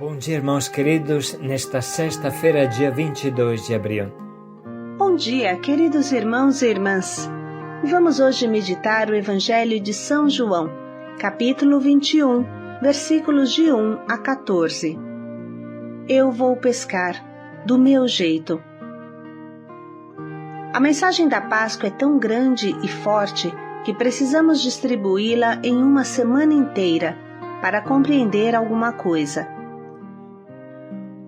Bom dia, irmãos queridos, nesta sexta-feira, dia 22 de abril. Bom dia, queridos irmãos e irmãs. Vamos hoje meditar o Evangelho de São João, capítulo 21, versículos de 1 a 14. Eu vou pescar, do meu jeito. A mensagem da Páscoa é tão grande e forte que precisamos distribuí-la em uma semana inteira para compreender alguma coisa.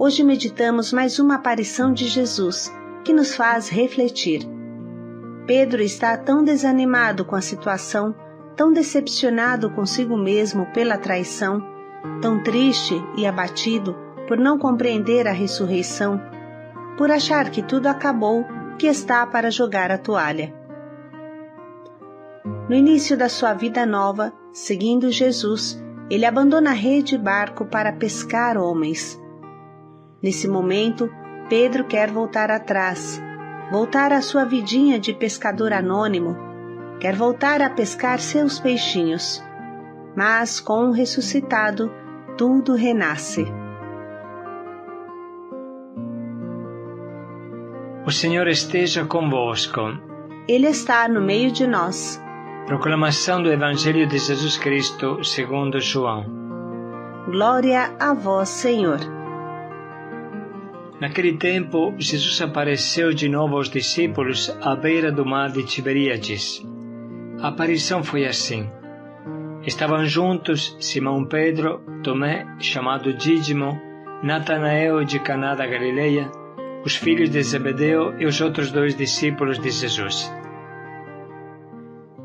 Hoje meditamos mais uma aparição de Jesus, que nos faz refletir. Pedro está tão desanimado com a situação, tão decepcionado consigo mesmo pela traição, tão triste e abatido por não compreender a ressurreição, por achar que tudo acabou, que está para jogar a toalha. No início da sua vida nova, seguindo Jesus, ele abandona a rede e barco para pescar homens. Nesse momento, Pedro quer voltar atrás, voltar à sua vidinha de pescador anônimo, quer voltar a pescar seus peixinhos. Mas, com o ressuscitado, tudo renasce. O Senhor esteja convosco. Ele está no meio de nós. Proclamação do Evangelho de Jesus Cristo segundo João. Glória a vós, Senhor. Naquele tempo, Jesus apareceu de novo aos discípulos à beira do mar de Tiberíades. A aparição foi assim. Estavam juntos Simão Pedro, Tomé, chamado Dídimo, Natanael de Caná da Galileia, os filhos de Zebedeu e os outros 2 discípulos de Jesus.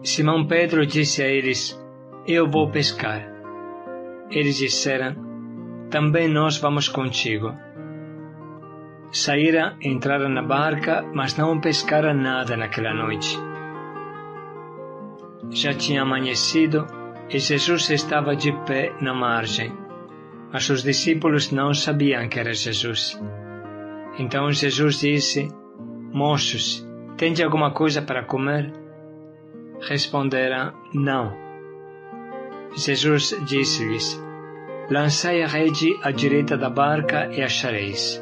Simão Pedro disse a eles: Eu vou pescar. Eles disseram: Também nós vamos contigo. Saíram, entraram na barca, mas não pescaram nada naquela noite. Já tinha amanhecido e Jesus estava de pé na margem, mas os discípulos não sabiam que era Jesus. Então Jesus disse: Moços, tende alguma coisa para comer? Responderam: Não. Jesus disse-lhes: Lançai a rede à direita da barca e achareis.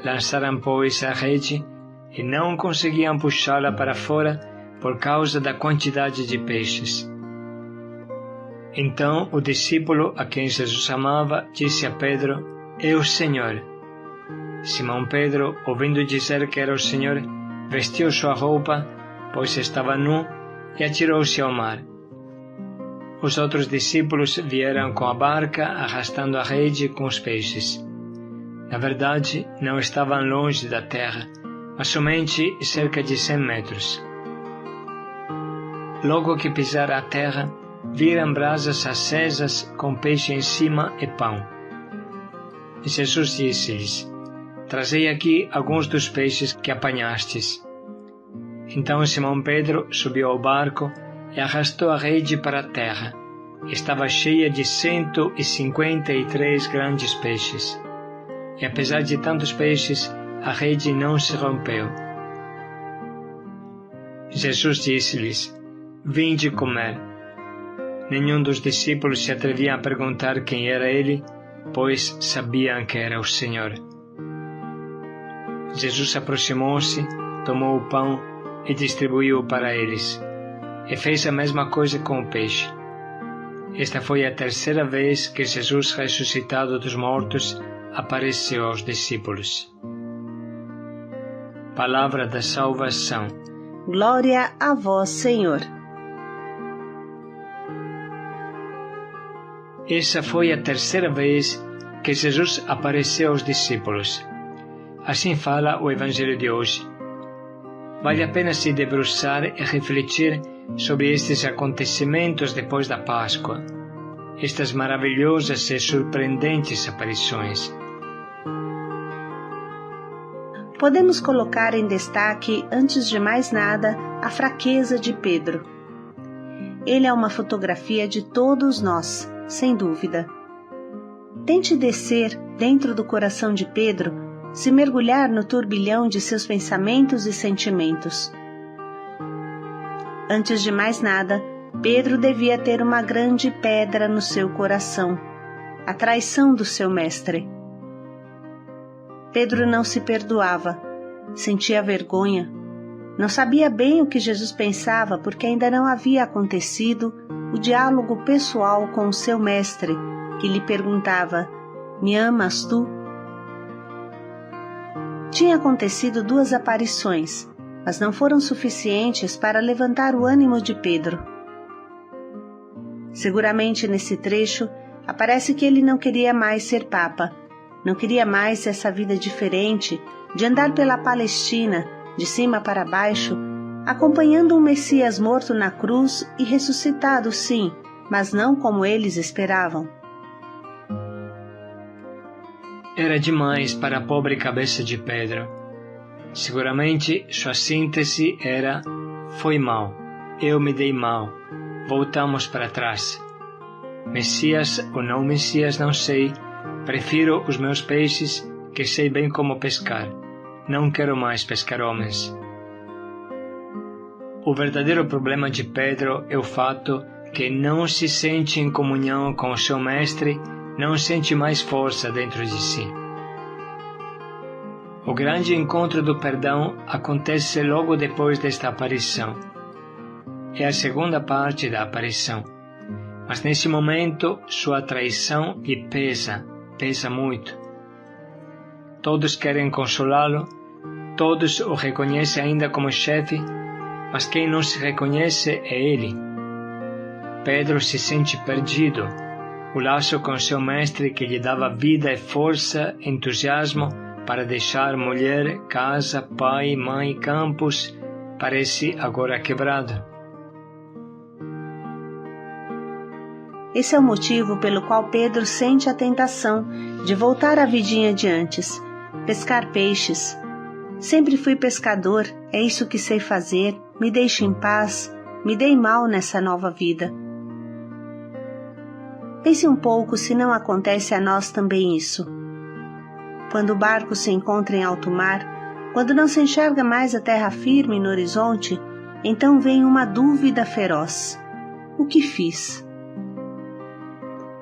Lançaram, pois, a rede e não conseguiam puxá-la para fora por causa da quantidade de peixes. Então o discípulo a quem Jesus amava disse a Pedro: É o Senhor. Simão Pedro, ouvindo dizer que era o Senhor, vestiu sua roupa, pois estava nu, e atirou-se ao mar. Os outros discípulos vieram com a barca, arrastando a rede com os peixes. Na verdade, não estavam longe da terra, mas somente cerca de 100 metros. Logo que pisaram a terra, viram brasas acesas com peixe em cima e pão. Jesus disse-lhes: Trazei aqui alguns dos peixes que apanhastes. Então Simão Pedro subiu ao barco e arrastou a rede para a terra. Estava cheia de 153 grandes peixes. E apesar de tantos peixes, a rede não se rompeu. Jesus disse-lhes: Vinde comer. Nenhum dos discípulos se atrevia a perguntar quem era ele, pois sabiam que era o Senhor. Jesus aproximou-se, tomou o pão e distribuiu para eles, e fez a mesma coisa com o peixe. Esta foi a 3ª vez que Jesus, ressuscitado dos mortos, apareceu aos discípulos. Palavra da salvação. Glória a vós, Senhor. Essa foi a 3ª vez que Jesus apareceu aos discípulos. Assim fala o Evangelho de hoje. Vale a pena se debruçar e refletir sobre estes acontecimentos depois da Páscoa, estas maravilhosas e surpreendentes aparições. Podemos colocar em destaque, antes de mais nada, a fraqueza de Pedro. Ele é uma fotografia de todos nós, sem dúvida. Tente descer dentro do coração de Pedro, se mergulhar no turbilhão de seus pensamentos e sentimentos. Antes de mais nada, Pedro devia ter uma grande pedra no seu coração, a traição do seu mestre. Pedro não se perdoava, sentia vergonha, não sabia bem o que Jesus pensava porque ainda não havia acontecido o diálogo pessoal com o seu mestre, que lhe perguntava: "Me amas tu?" Tinha acontecido 2 aparições, mas não foram suficientes para levantar o ânimo de Pedro. Seguramente nesse trecho aparece que ele não queria mais ser papa, não queria mais essa vida diferente de andar pela Palestina, de cima para baixo, acompanhando um Messias morto na cruz e ressuscitado, sim, mas não como eles esperavam. Era demais para a pobre cabeça de Pedro. Seguramente sua síntese era: foi mal, eu me dei mal, voltamos para trás. Messias ou não Messias, não sei, prefiro os meus peixes, que sei bem como pescar. Não quero mais pescar homens. O verdadeiro problema de Pedro é o fato que não se sente em comunhão com o seu mestre, não sente mais força dentro de si. O grande encontro do perdão acontece logo depois desta aparição. É a segunda parte da aparição. Mas nesse momento sua traição lhe pesa muito. Todos querem consolá-lo, todos o reconhecem ainda como chefe, mas quem não se reconhece é ele. Pedro se sente perdido. O laço com seu mestre, que lhe dava vida e força, entusiasmo para deixar mulher, casa, pai, mãe, campos, parece agora quebrado. Esse é o motivo pelo qual Pedro sente a tentação de voltar à vidinha de antes, pescar peixes. Sempre fui pescador, é isso que sei fazer, me deixe em paz, me dei mal nessa nova vida. Pense um pouco se não acontece a nós também isso. Quando o barco se encontra em alto mar, quando não se enxerga mais a terra firme no horizonte, então vem uma dúvida feroz. O que fiz?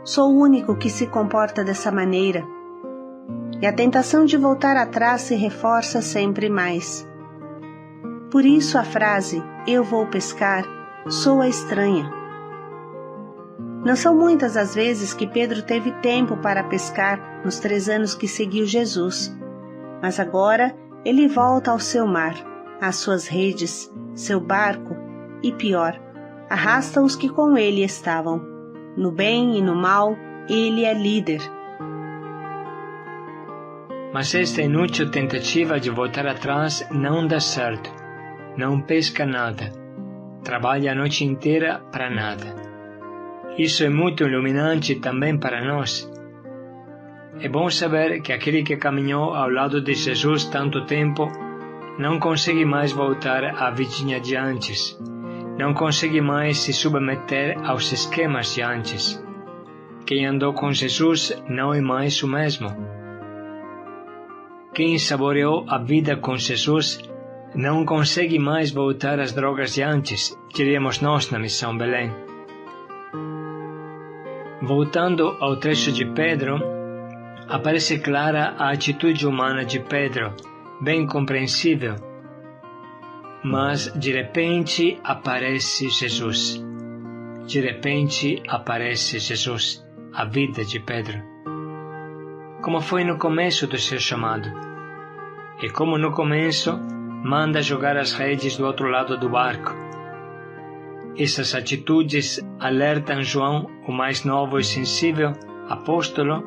Sou o único que se comporta dessa maneira. E a tentação de voltar atrás se reforça sempre mais. Por isso a frase "eu vou pescar" soa estranha. Não são muitas as vezes que Pedro teve tempo para pescar nos 3 anos que seguiu Jesus, mas agora ele volta ao seu mar, às suas redes, seu barco e, pior, arrasta os que com ele estavam. No bem e no mal, ele é líder. Mas esta inútil tentativa de voltar atrás não dá certo. Não pesca nada. Trabalha a noite inteira para nada. Isso é muito iluminante também para nós. É bom saber que aquele que caminhou ao lado de Jesus tanto tempo não consegue mais voltar à vidinha de antes. Não consegue mais se submeter aos esquemas de antes. Quem andou com Jesus não é mais o mesmo. Quem saboreou a vida com Jesus não consegue mais voltar às drogas de antes, diríamos nós na Missão Belém. Voltando ao trecho de Pedro, aparece clara a atitude humana de Pedro, bem compreensível. Mas de repente aparece Jesus. De repente aparece Jesus, a vida de Pedro. Como foi no começo do seu chamado. E como no começo, manda jogar as redes do outro lado do barco. Essas atitudes alertam João, o mais novo e sensível apóstolo,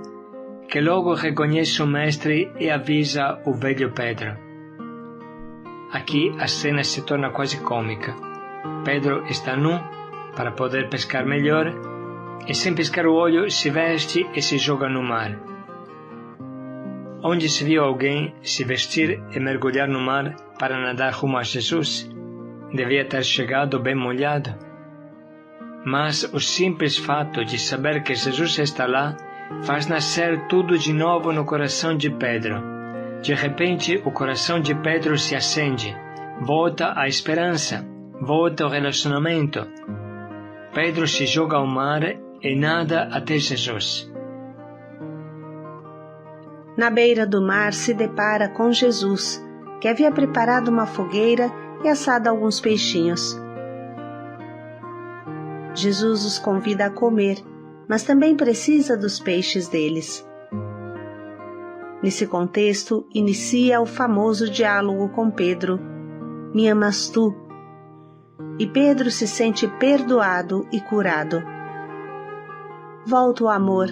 que logo reconhece o mestre e avisa o velho Pedro. Aqui a cena se torna quase cômica. Pedro está nu para poder pescar melhor e, sem piscar o olho, se veste e se joga no mar. Onde se viu alguém se vestir e mergulhar no mar para nadar rumo a Jesus? Devia ter chegado bem molhado. Mas o simples fato de saber que Jesus está lá faz nascer tudo de novo no coração de Pedro. De repente, o coração de Pedro se acende, volta a esperança, volta o relacionamento. Pedro se joga ao mar e nada até Jesus. Na beira do mar se depara com Jesus, que havia preparado uma fogueira e assado alguns peixinhos. Jesus os convida a comer, mas também precisa dos peixes deles. Nesse contexto, inicia o famoso diálogo com Pedro: Me amas tu? E Pedro se sente perdoado e curado. Volta o amor,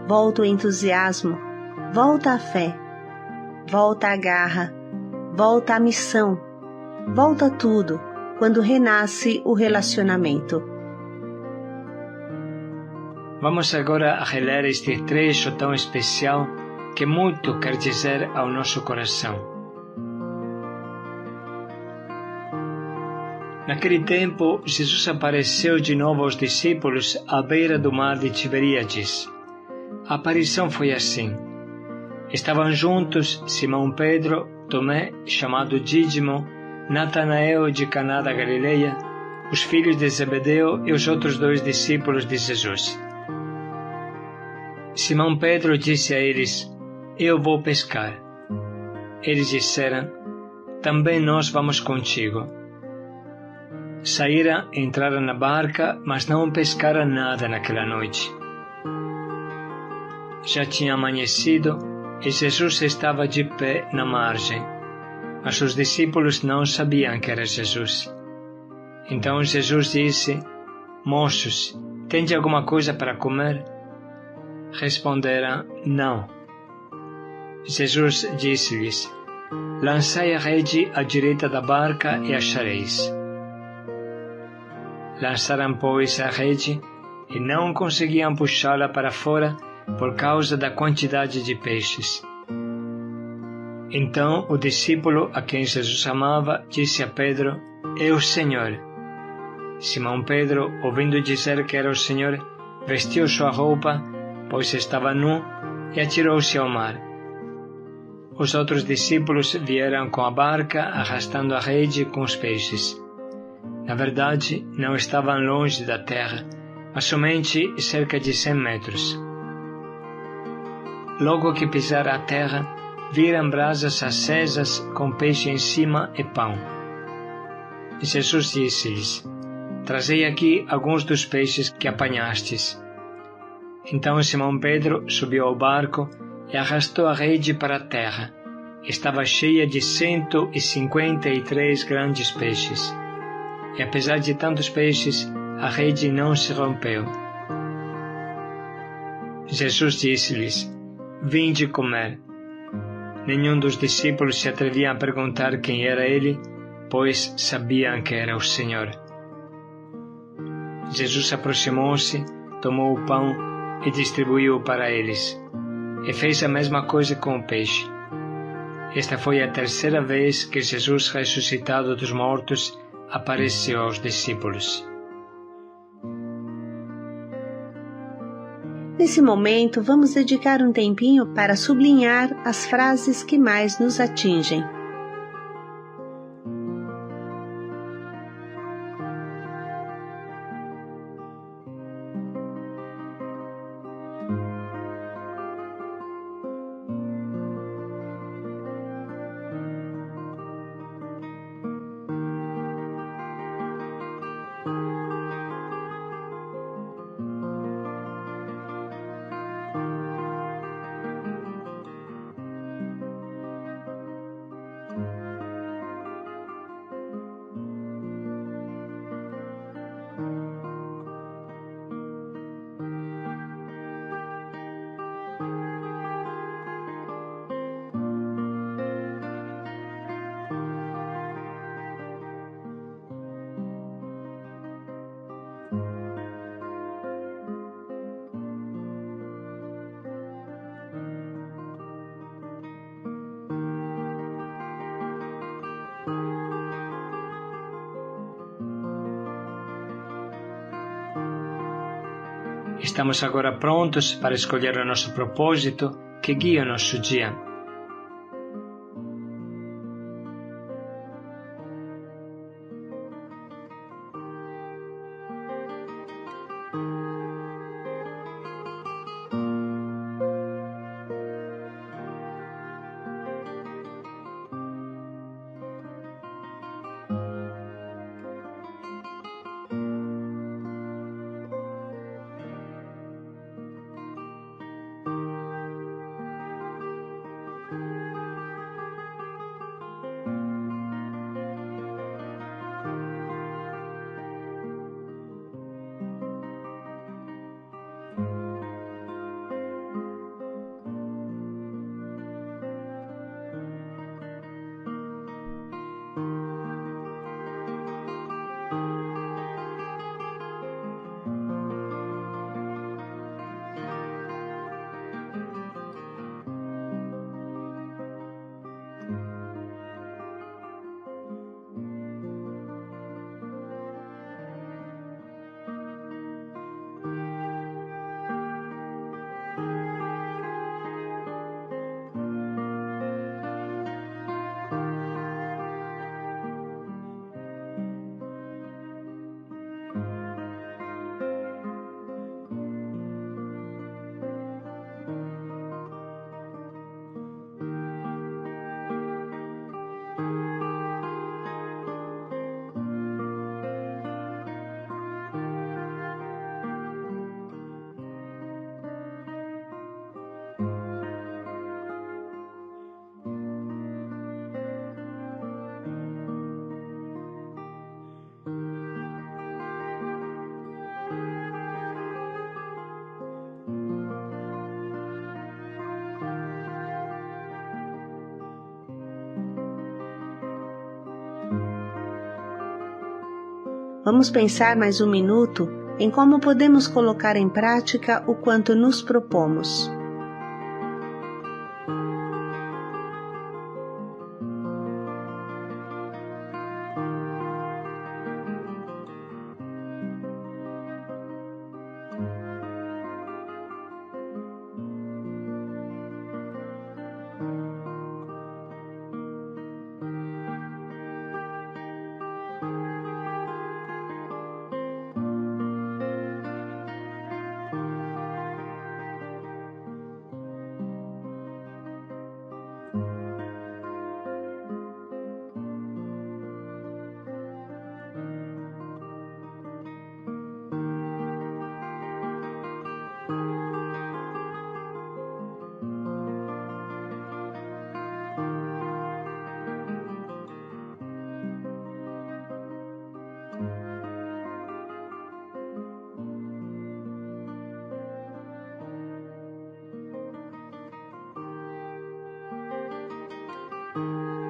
volta o entusiasmo, volta a fé, volta a garra, volta a missão, volta tudo quando renasce o relacionamento. Vamos agora a reler este trecho tão especial que muito quer dizer ao nosso coração. Naquele tempo, Jesus apareceu de novo aos discípulos à beira do mar de Tiberíades. A aparição foi assim. Estavam juntos Simão Pedro, Tomé, chamado Dídimo, Natanael de Caná da Galileia, os filhos de Zebedeu e os outros 2 discípulos de Jesus. Simão Pedro disse a eles: Eu vou pescar. Eles disseram: Também nós vamos contigo. Saíram, entraram na barca, mas não pescaram nada naquela noite. Já tinha amanhecido e Jesus estava de pé na margem, mas os discípulos não sabiam que era Jesus. Então Jesus disse: Moços, tende alguma coisa para comer? Responderam: Não. Jesus disse-lhes: Lançai a rede à direita da barca e achareis. Lançaram, pois, a rede e não conseguiam puxá-la para fora por causa da quantidade de peixes. Então o discípulo a quem Jesus amava disse a Pedro: É o Senhor. Simão Pedro, ouvindo dizer que era o Senhor, vestiu sua roupa, pois estava nu, e atirou-se ao mar. Os outros discípulos vieram com a barca, arrastando a rede com os peixes. Na verdade, não estavam longe da terra, mas somente cerca de 100 metros. Logo que pisaram a terra, viram brasas acesas com peixe em cima e pão. E Jesus disse-lhes: Trazei aqui alguns dos peixes que apanhastes. Então Simão Pedro subiu ao barco e arrastou a rede para a terra. Estava cheia de 153 grandes peixes. E apesar de tantos peixes, a rede não se rompeu. Jesus disse-lhes: Vinde comer. Nenhum dos discípulos se atrevia a perguntar quem era ele, pois sabiam que era o Senhor. Jesus aproximou-se, tomou o pão e distribuiu para eles. E fez a mesma coisa com o peixe. Esta foi a 3ª vez que Jesus, ressuscitado dos mortos, apareceu aos discípulos. Nesse momento, vamos dedicar um tempinho para sublinhar as frases que mais nos atingem. Estamos agora prontos para escolher o nosso propósito que guia o nosso dia. Vamos pensar mais um minuto em como podemos colocar em prática o quanto nos propomos.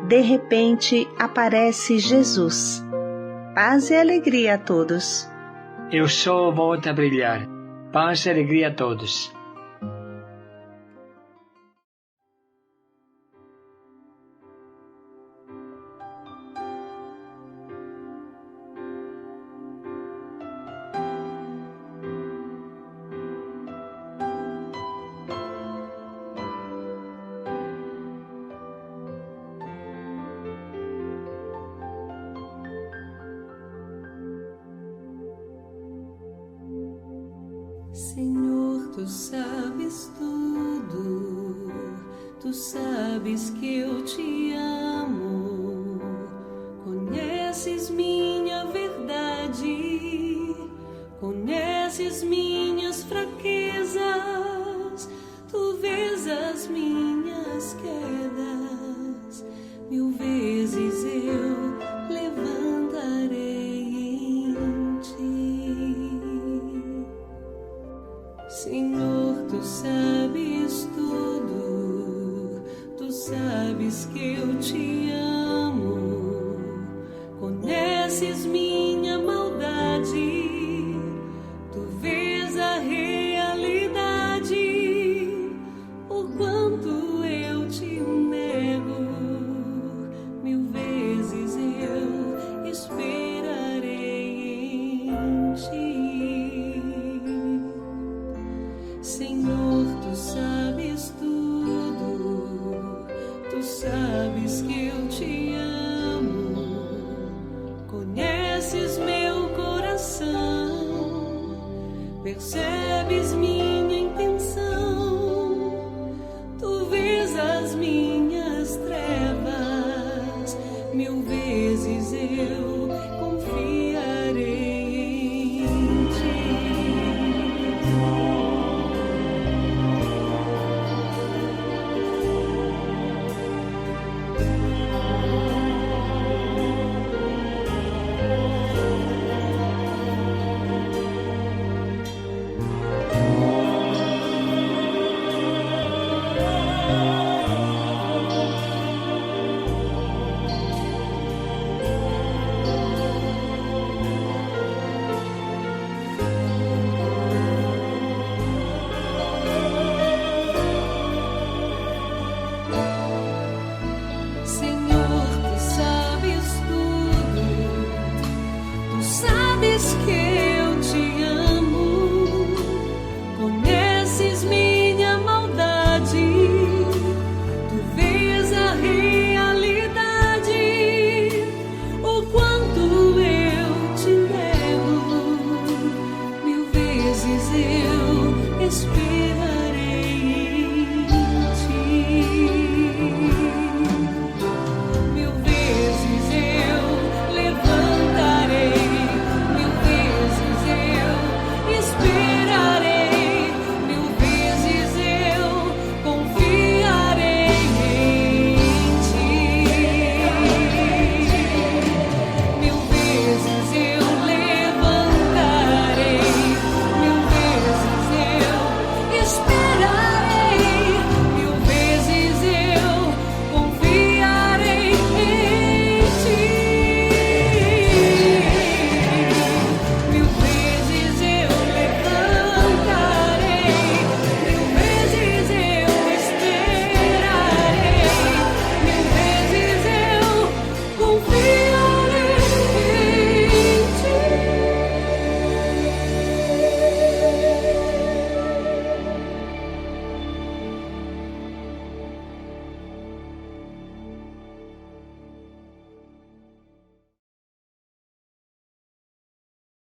De repente aparece Jesus. Paz e alegria a todos. Eu só volto a brilhar. Paz e alegria a todos. Senhor, tu sabes tudo, tu sabes que eu te amo, conheces minha verdade, conheces minhas fraquezas, tu vês as minhas quedas, 1000 vezes eu levantarei em ti. Senhor, tu sabes tudo, tu sabes que eu te amo, conheces minha maldade, tu vês a realidade, por quanto